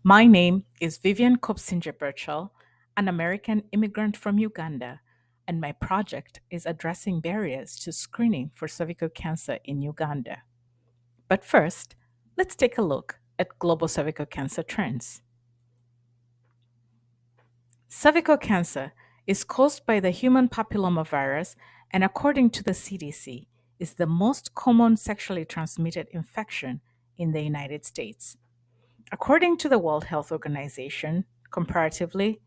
My name is Vivian Kopsinger Birchall, an American immigrant from Uganda, and my project is addressing barriers to screening for cervical cancer in Uganda. But first, let's take a look at global cervical cancer trends. Cervical cancer is caused by the human papillomavirus and, according to the CDC, is the most common sexually transmitted infection in the United States. According to the World Health Organization, comparatively,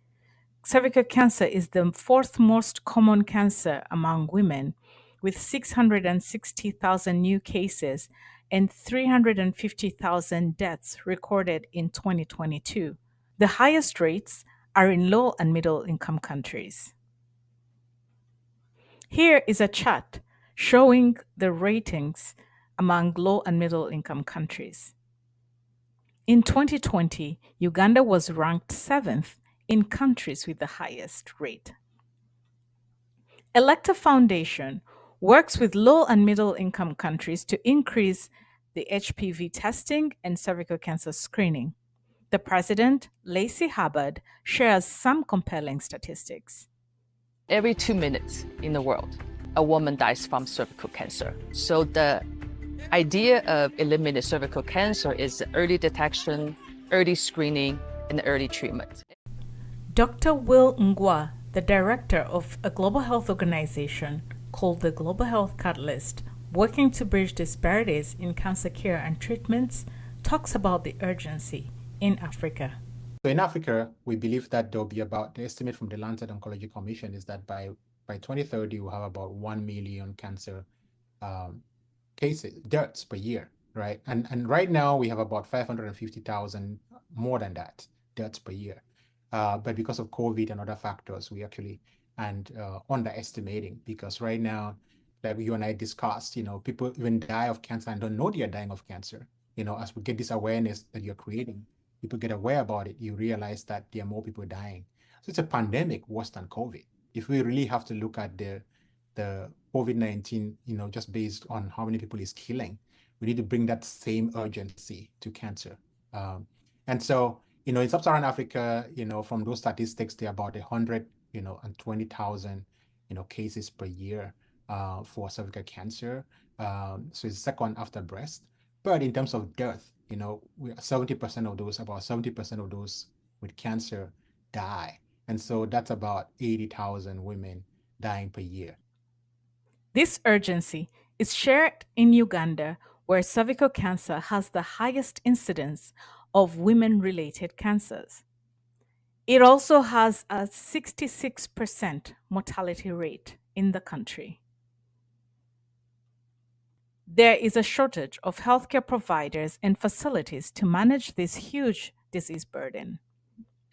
cervical cancer is the fourth most common cancer among women, with 660,000 new cases and 350,000 deaths recorded in 2022. The highest rates are in low and middle income countries. Here is a chart showing the ratings among low and middle income countries. In 2020, Uganda was ranked seventh in countries with the highest rate. Electa Foundation works with low and middle income countries to increase the HPV testing and cervical cancer screening. The president, Lacey Hubbard, shares some compelling statistics. Every 2 minutes in the world, a woman dies from cervical cancer. So the idea of eliminating cervical cancer is early detection, early screening, and early treatment. Dr. Will Ngwa, the director of a global health organization called the Global Health Catalyst, working to bridge disparities in cancer care and treatments, talks about the urgency in Africa. So in Africa, we believe that there'll be about, the estimate from the Lancet Oncology Commission is that by 2030, we'll have about 1 million cancer cases, deaths per year, right? And right now we have about 550,000, more than that, deaths per year. But because of COVID and other factors, we actually underestimating, because right now, like you and I discussed, people even die of cancer and don't know they are dying of cancer. As we get this awareness that you're creating, people get aware about it, you realize that there are more people dying. So it's a pandemic worse than COVID. If we really have to look at the COVID-19, just based on how many people is killing, we need to bring that same urgency to cancer. And so, in sub-Saharan Africa, from those statistics, there are about 120,000, cases per year for cervical cancer. So it's second after breast. But in terms of death, we 70% of those, about 70% of those with cancer die. And so that's about 80,000 women dying per year. This urgency is shared in Uganda, where cervical cancer has the highest incidence of women related cancers. It also has a 66% mortality rate in the country. There is a shortage of healthcare providers and facilities to manage this huge disease burden.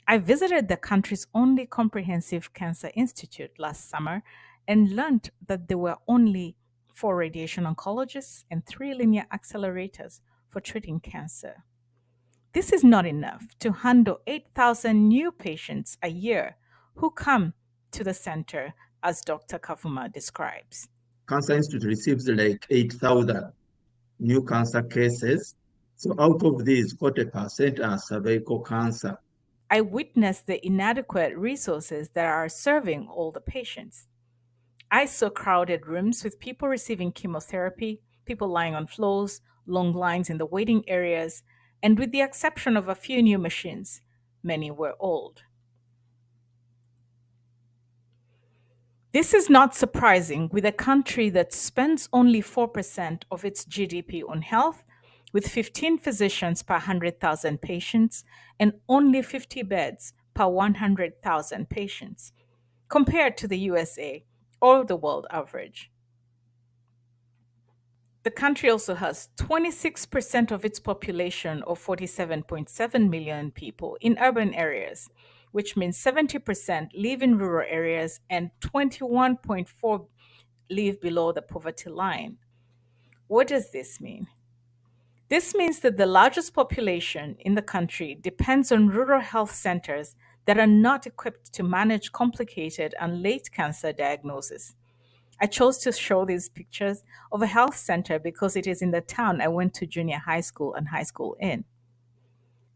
I visited the country's only comprehensive cancer institute last summer and learned that there were only 4 radiation oncologists and 3 linear accelerators for treating cancer. This is not enough to handle 8,000 new patients a year who come to the center, as Dr. Kavuma describes. Cancer Institute receives like 8,000 new cancer cases. So out of these, 40% are cervical cancer. I witnessed the inadequate resources that are serving all the patients. I saw crowded rooms with people receiving chemotherapy, people lying on floors, long lines in the waiting areas, and with the exception of a few new machines, many were old. This is not surprising with a country that spends only 4% of its GDP on health, with 15 physicians per 100,000 patients and only 50 beds per 100,000 patients, compared to the USA or the world average. The country also has 26% of its population, or 47.7 million people, in urban areas, which means 70% live in rural areas and 21.4 live below the poverty line. What does this mean? This means that the largest population in the country depends on rural health centers that are not equipped to manage complicated and late cancer diagnosis. I chose to show these pictures of a health center because it is in the town I went to junior high school and high school in.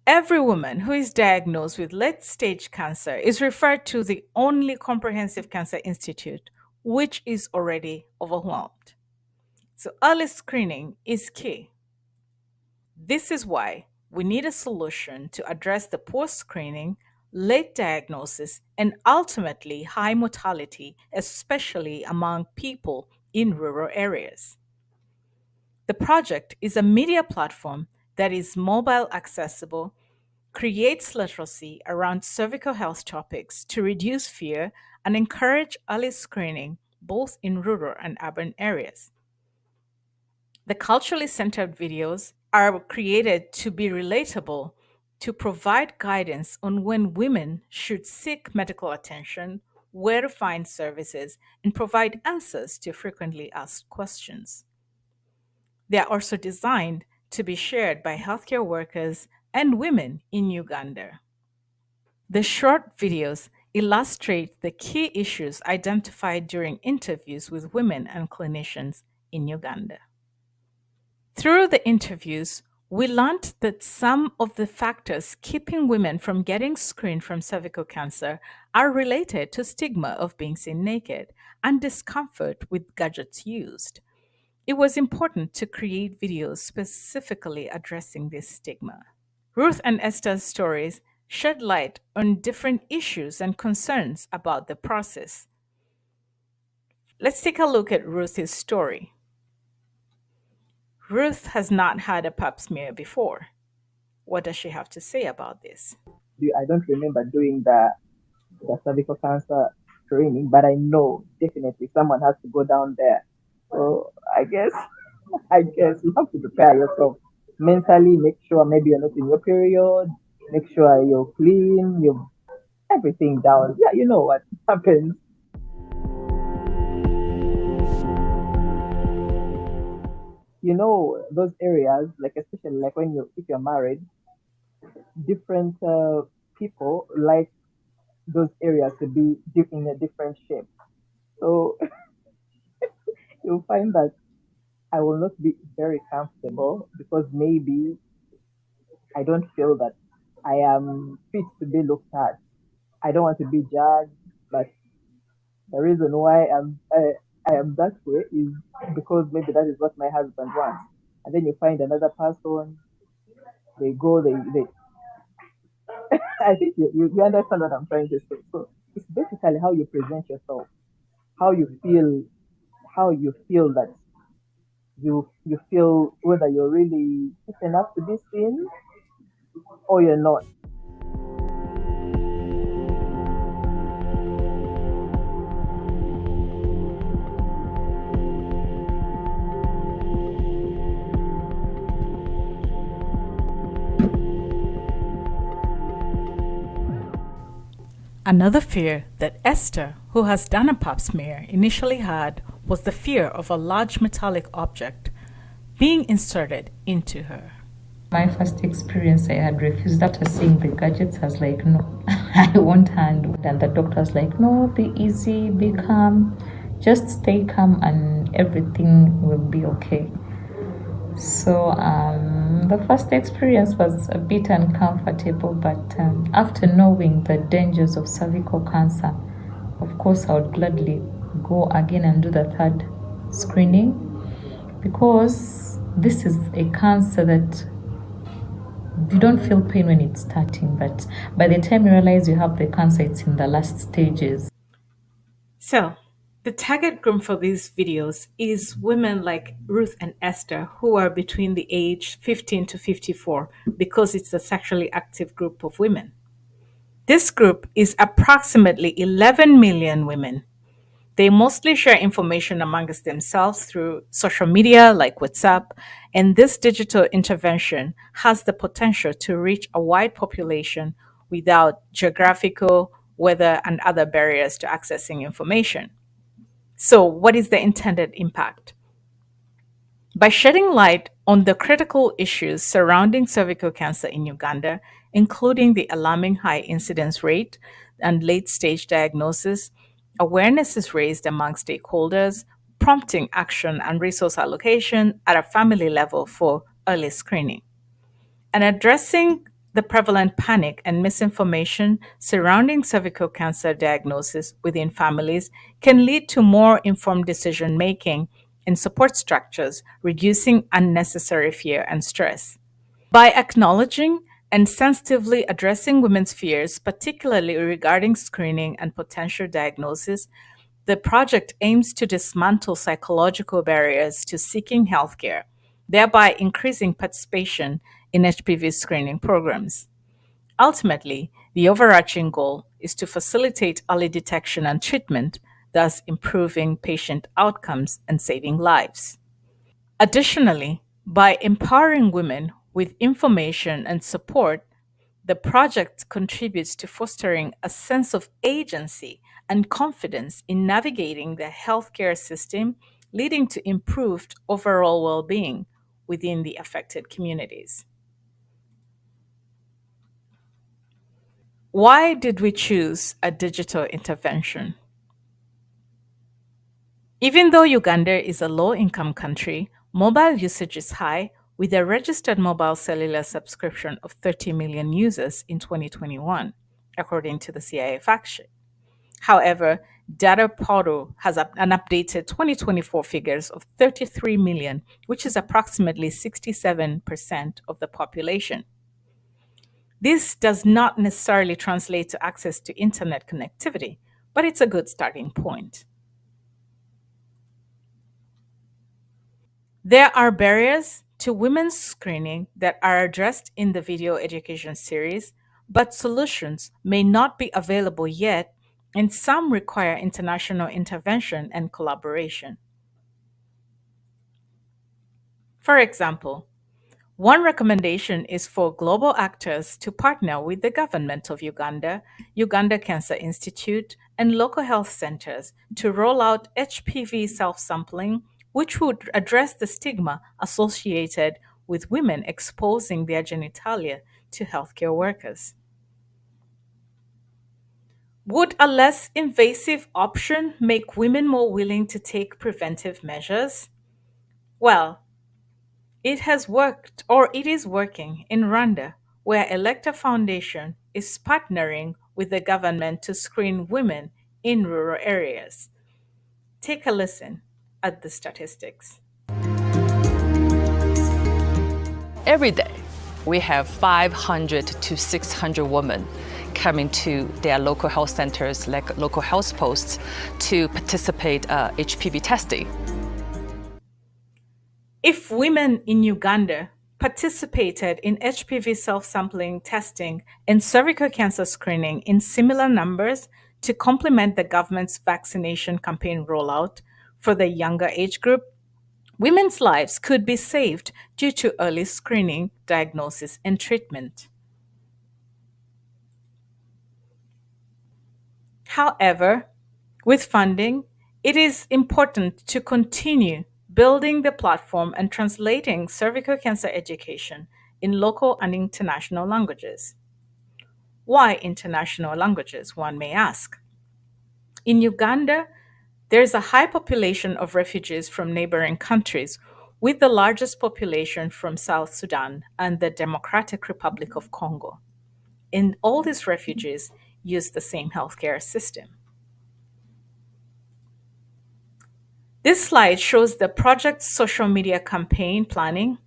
Every woman who is diagnosed with late stage cancer is referred to the only comprehensive cancer institute, which is already overwhelmed. So, early screening is key. This is why we need a solution to address the poor screening, late diagnosis, and ultimately high mortality, especially among people in rural areas. The project is a media platform that is mobile accessible, creates literacy around cervical health topics to reduce fear and encourage early screening both in rural and urban areas. The culturally centered videos are created to be relatable, to provide guidance on when women should seek medical attention, where to find services, and provide answers to frequently asked questions. They are also designed to be shared by healthcare workers and women in Uganda. The short videos illustrate the key issues identified during interviews with women and clinicians in Uganda. Through the interviews, we learned that some of the factors keeping women from getting screened from cervical cancer are related to stigma of being seen naked and discomfort with gadgets used. It was important to create videos specifically addressing this stigma. Ruth and Esther's stories shed light on different issues and concerns about the process. Let's take a look at Ruth's story. Ruth has not had a pap smear before. What does she have to say about this? I don't remember doing the cervical cancer training, but I know definitely someone has to go down there. So I guess you have to prepare yourself mentally. Make sure maybe you're not in your period. Make sure you're clean. You everything down. Yeah, you know what happens. You know those areas, like especially like when you if you're married, different people like those areas to be in a different shape. So you'll find that I will not be very comfortable because maybe I don't feel that I am fit to be looked at. I don't want to be judged, but the reason why I am that way is because maybe that is what my husband wants. And then you find another person, they go, they I think you understand what I'm trying to say. So it's basically how you present yourself, how you feel, how you feel that you feel whether you're really fit enough to be seen or you're not. Another fear that Esther, who has done a pap smear, initially had was the fear of a large metallic object being inserted into her. My first experience, I had refused after seeing the gadgets. I was like, no, I won't handle. And the doctor's like, no, be easy, be calm, just stay calm, and everything will be okay. So the first experience was a bit uncomfortable, but after knowing the dangers of cervical cancer, of course, I would gladly go again and do the third screening because this is a cancer that you don't feel pain when it's starting, but by the time you realize you have the cancer, it's in the last stages. So, the target group for these videos is women like Ruth and Esther who are between the age 15 to 54 because it's a sexually active group of women. This group is approximately 11 million women. They mostly share information amongst themselves through social media like WhatsApp, and this digital intervention has the potential to reach a wide population without geographical, weather, and other barriers to accessing information. So, what is the intended impact? By shedding light on the critical issues surrounding cervical cancer in Uganda, including the alarming high incidence rate and late stage diagnosis, awareness is raised among stakeholders, prompting action and resource allocation at a family level for early screening. And addressing the prevalent panic and misinformation surrounding cervical cancer diagnosis within families can lead to more informed decision making in support structures, reducing unnecessary fear and stress. By acknowledging and sensitively addressing women's fears, particularly regarding screening and potential diagnosis, the project aims to dismantle psychological barriers to seeking healthcare, thereby increasing participation in HPV screening programs. Ultimately, the overarching goal is to facilitate early detection and treatment, thus improving patient outcomes and saving lives. Additionally, by empowering women with information and support, the project contributes to fostering a sense of agency and confidence in navigating the healthcare system, leading to improved overall well being within the affected communities. Why did we choose a digital intervention? Even though Uganda is a low income country, mobile usage is high, with a registered mobile cellular subscription of 30 million users in 2021, according to the CIA fact sheet. However, Data Portal has an updated 2024 figures of 33 million, which is approximately 67% of the population. This does not necessarily translate to access to internet connectivity, but it's a good starting point. There are barriers to women's screening that are addressed in the video education series, but solutions may not be available yet, and some require international intervention and collaboration. For example, one recommendation is for global actors to partner with the government of Uganda, Uganda Cancer Institute, and local health centers to roll out HPV self sampling, which would address the stigma associated with women exposing their genitalia to healthcare workers. Would a less invasive option make women more willing to take preventive measures? Well, it has worked, or it is working, in Rwanda, where Electa Foundation is partnering with the government to screen women in rural areas. Take a listen at the statistics. Every day, we have 500 to 600 women coming to their local health centers, like local health posts, to participate HPV testing. If women in Uganda participated in HPV self sampling testing and cervical cancer screening in similar numbers to complement the government's vaccination campaign rollout for the younger age group, women's lives could be saved due to early screening, diagnosis, and treatment. However, with funding, it is important to continue building the platform and translating cervical cancer education in local and international languages. Why international languages, one may ask? In Uganda, there is a high population of refugees from neighboring countries, with the largest population from South Sudan and the Democratic Republic of Congo. And all these refugees use the same healthcare system. This slide shows the project's social media campaign planning,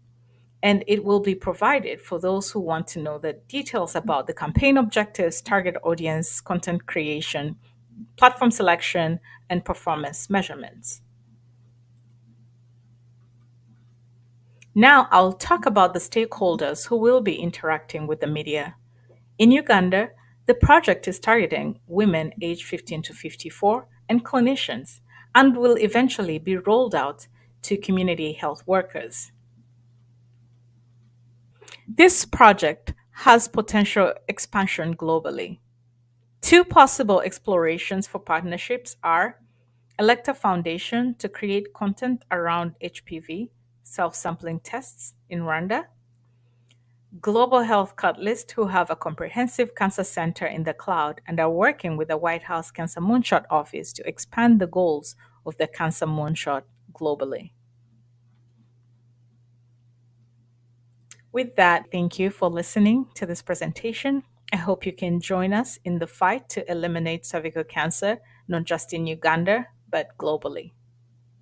and it will be provided for those who want to know the details about the campaign objectives, target audience, content creation, platform selection, and performance measurements. Now I'll talk about the stakeholders who will be interacting with the media. In Uganda, the project is targeting women aged 15 to 54 and clinicians, and will eventually be rolled out to community health workers. This project has potential expansion globally. Two possible explorations for partnerships are Electa Foundation to create content around HPV self-sampling tests in Rwanda, Global Health Catalyst, who have a comprehensive cancer center in the cloud and are working with the White House Cancer Moonshot Office to expand the goals of the Cancer Moonshot globally. With that, thank you for listening to this presentation. I hope you can join us in the fight to eliminate cervical cancer, not just in Uganda, but globally.